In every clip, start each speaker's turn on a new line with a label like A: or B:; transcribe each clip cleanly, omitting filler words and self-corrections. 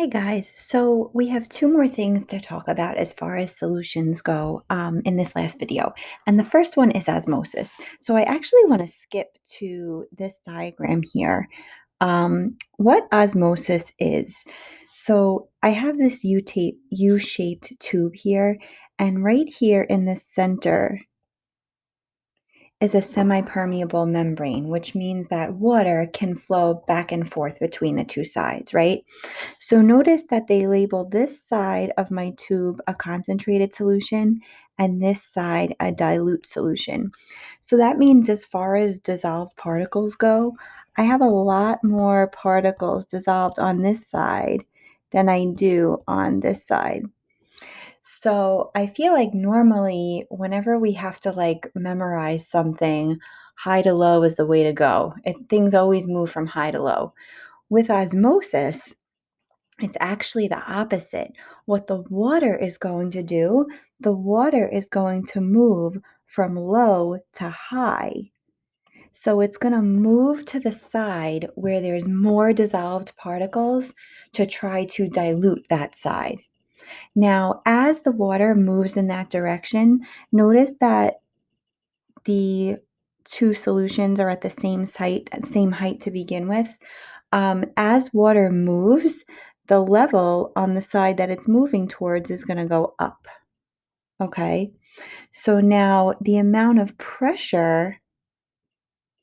A: Hi guys. So we have two more things to talk about as far as solutions go in this last video. And the first one is osmosis. So I actually want to skip to this diagram here. What osmosis is. So I have this U-shaped tube here, and right here in the center is a semi-permeable membrane, which means that water can flow back and forth between the two sides, right? So notice that they labeled this side of my tube a concentrated solution and this side a dilute solution. So that means as far as dissolved particles go, I have a lot more particles dissolved on this side than I do on this side. So I feel like normally whenever we have to like memorize something, high to low is the way to go. Things always move from high to low. With osmosis, it's actually the opposite. What the water is going to do, the water is going to move from low to high. So it's going to move to the side where there's more dissolved particles to try to dilute that side. Now, as the water moves in that direction, notice that the two solutions are at the same height to begin with. As water moves, the level on the side that it's moving towards is going to go up. Okay, so now the amount of pressure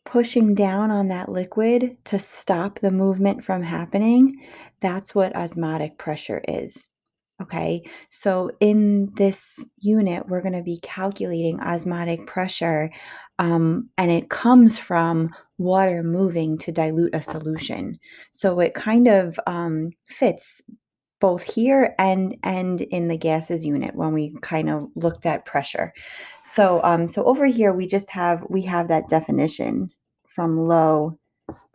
A: pushing down on that liquid to stop the movement from happening, that's what osmotic pressure is. Okay, so in this unit, we're going to be calculating osmotic pressure, and it comes from water moving to dilute a solution. So it kind of fits both here and in the gases unit when we kind of looked at pressure. So over here we have that definition from low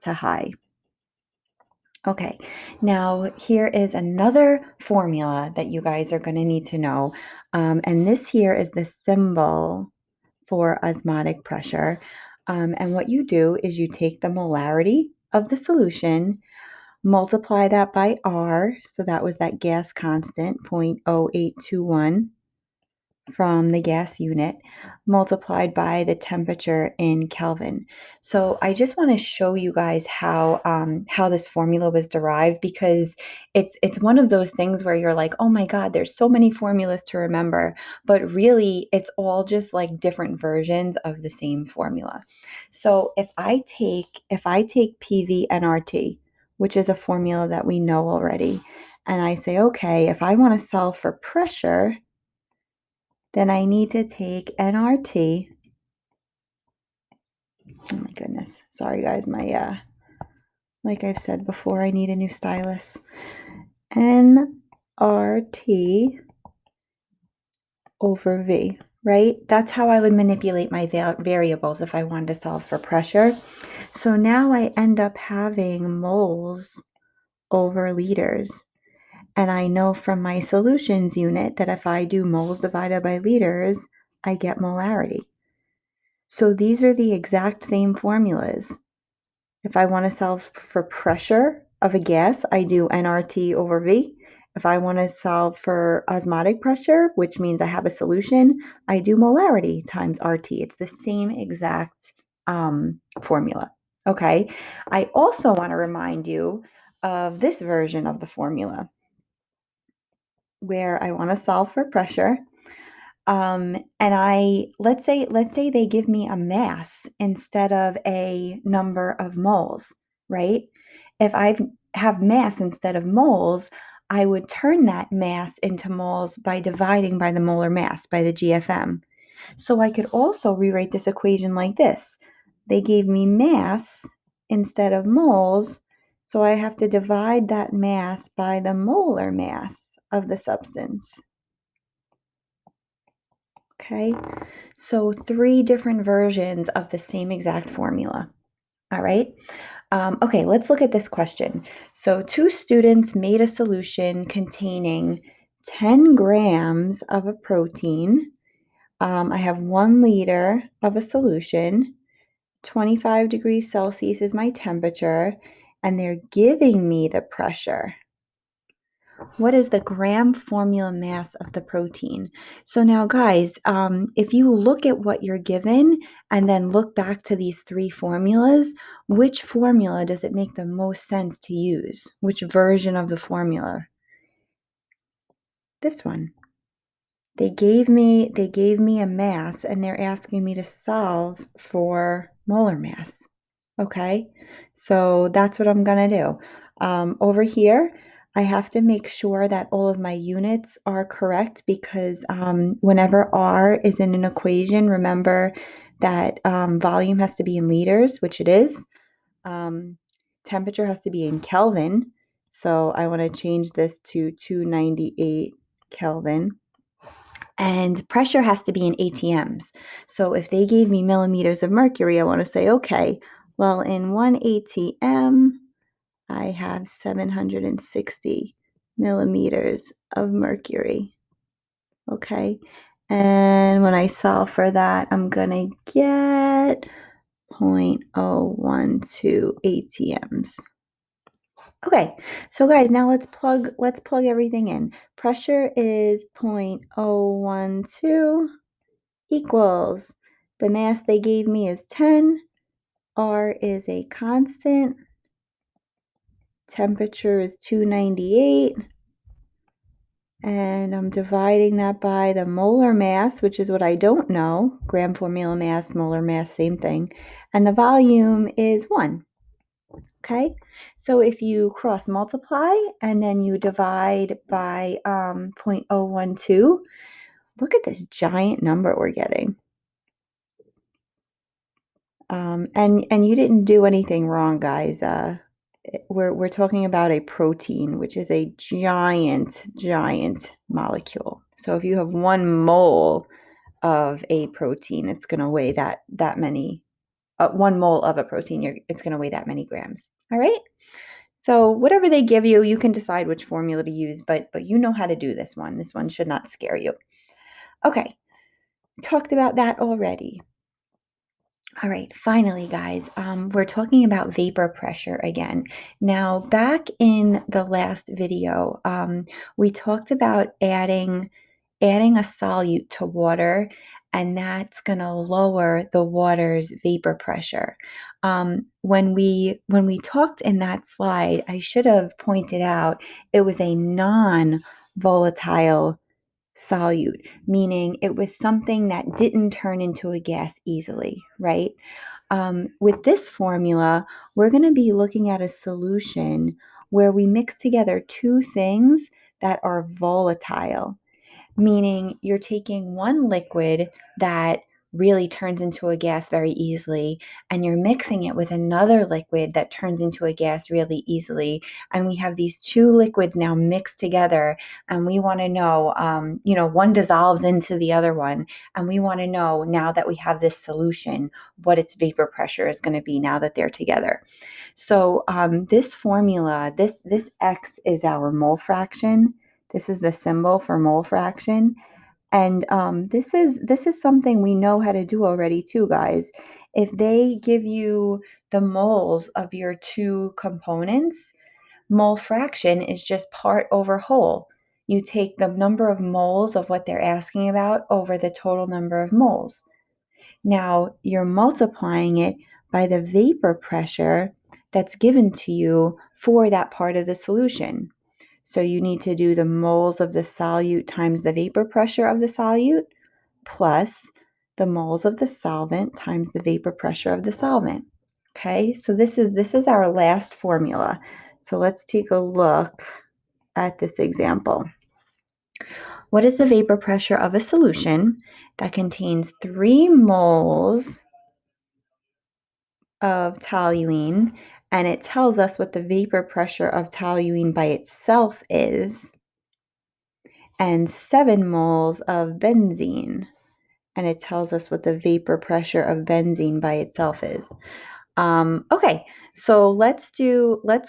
A: to high. Okay, now here is another formula that you guys are going to need to know. And this here is the symbol for osmotic pressure. And what you do is you take the molarity of the solution, multiply that by R, so that was that gas constant, 0.0821 from the gas unit, multiplied by the temperature in Kelvin. So I just want to show you guys how this formula was derived, because it's one of those things where you're like, oh my God, there's so many formulas to remember, but really it's all just like different versions of the same formula. So if I take PV-nRT, which is a formula that we know already, and I say, okay, if I want to solve for pressure, then I need to take nRT. Oh my goodness. Sorry guys, my like I've said before, I need a new stylus. nRT over V, right? That's how I would manipulate my variables if I wanted to solve for pressure. So now I end up having moles over liters. And I know from my solutions unit that if I do moles divided by liters, I get molarity. So these are the exact same formulas. If I want to solve for pressure of a gas, I do nRT over V. If I want to solve for osmotic pressure, which means I have a solution, I do molarity times RT. It's the same exact formula. Okay. I also want to remind you of this version of the formula where I want to solve for pressure. And let's say they give me a mass instead of a number of moles, right? If I have mass instead of moles, I would turn that mass into moles by dividing by the molar mass, by the GFM. So I could also rewrite this equation like this. They gave me mass instead of moles, so I have to divide that mass by the molar mass of the substance. Okay, so three different versions of the same exact formula. All right. Okay, let's look at this question. So two students made a solution containing 10 grams of a protein. I have 1 liter of a solution. 25 degrees Celsius is my temperature, and they're giving me the pressure. What is the gram formula mass of the protein? So now, guys, if you look at what you're given and then look back to these three formulas, which formula does it make the most sense to use? Which version of the formula? This one. They gave me a mass and they're asking me to solve for molar mass. Okay, so that's what I'm gonna do. Over here, I have to make sure that all of my units are correct because whenever R is in an equation, remember that volume has to be in liters, which it is. Um, Temperature has to be in Kelvin, so I want to change this to 298 Kelvin. And pressure has to be in ATMs. So if they gave me millimeters of mercury, I want to say, okay, well, in 1 ATM, I have 760 millimeters of mercury. Okay. And when I solve for that, I'm going to get 0.012 ATMs. Okay, so guys, now let's plug everything in. Pressure is 0.012 equals the mass they gave me is 10, R is a constant, temperature is 298, and I'm dividing that by the molar mass, which is what I don't know. Gram formula mass, molar mass, same thing. And the volume is 1. Okay, so if you cross multiply and then you divide by 0.012, look at this giant number we're getting. And you didn't do anything wrong, guys. We're talking about a protein, which is a giant molecule. So if you have 1 mole of a protein, it's going to weigh that many. 1 mole of a protein, it's going to weigh that many grams. All right. So whatever they give you, you can decide which formula to use, but you know how to do this one. This one should not scare you. Okay. Talked about that already. All right, finally, guys, we're talking about vapor pressure again. Now, back in the last video, we talked about adding a solute to water, and that's going to lower the water's vapor pressure. When we talked in that slide, I should have pointed out it was a non-volatile solute, meaning it was something that didn't turn into a gas easily, right? With this formula, we're going to be looking at a solution where we mix together two things that are volatile, meaning you're taking one liquid that really turns into a gas very easily, and you're mixing it with another liquid that turns into a gas really easily. And we have these two liquids now mixed together, and we want to know, one dissolves into the other one, and we want to know now that we have this solution, what its vapor pressure is going to be now that they're together. So this formula, this X is our mole fraction. This is the symbol for mole fraction. And this is something we know how to do already too, guys. If they give you the moles of your two components, mole fraction is just part over whole. You take the number of moles of what they're asking about over the total number of moles. Now you're multiplying it by the vapor pressure that's given to you for that part of the solution. So you need to do the moles of the solute times the vapor pressure of the solute plus the moles of the solvent times the vapor pressure of the solvent. Okay, so this is our last formula. So let's take a look at this example. What is the vapor pressure of a solution that contains 3 moles of toluene, and it tells us what the vapor pressure of toluene by itself is, and 7 moles of benzene, and it tells us what the vapor pressure of benzene by itself is. Okay, so let's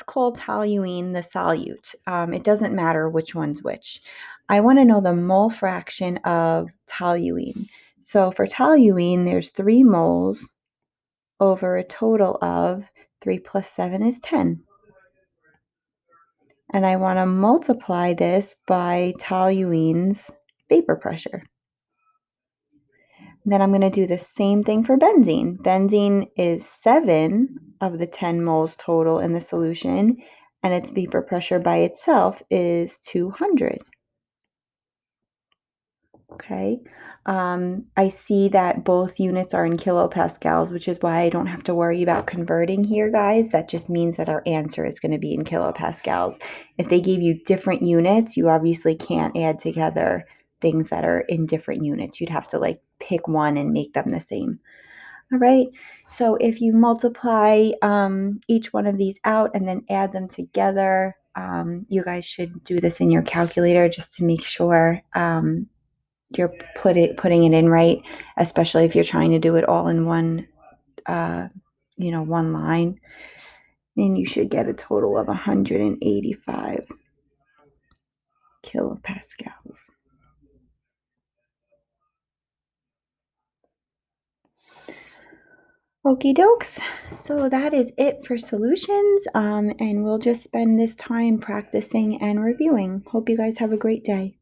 A: call toluene the solute. It doesn't matter which one's which. I want to know the mole fraction of toluene. So for toluene, there's 3 moles over a total of 3 plus 7 is 10. And I want to multiply this by toluene's vapor pressure. Then I'm going to do the same thing for benzene. Benzene is 7 of the 10 moles total in the solution, and its vapor pressure by itself is 200. Okay. I see that both units are in kilopascals, which is why I don't have to worry about converting here, guys. That just means that our answer is going to be in kilopascals. If they gave you different units, you obviously can't add together things that are in different units. You'd have to like pick one and make them the same. All right. So if you multiply each one of these out and then add them together, you guys should do this in your calculator just to make sure you're putting it in right, especially if you're trying to do it all in one, one line. And you should get a total of 185 kilopascals. Okie dokes. So that is it for solutions. And we'll just spend this time practicing and reviewing. Hope you guys have a great day.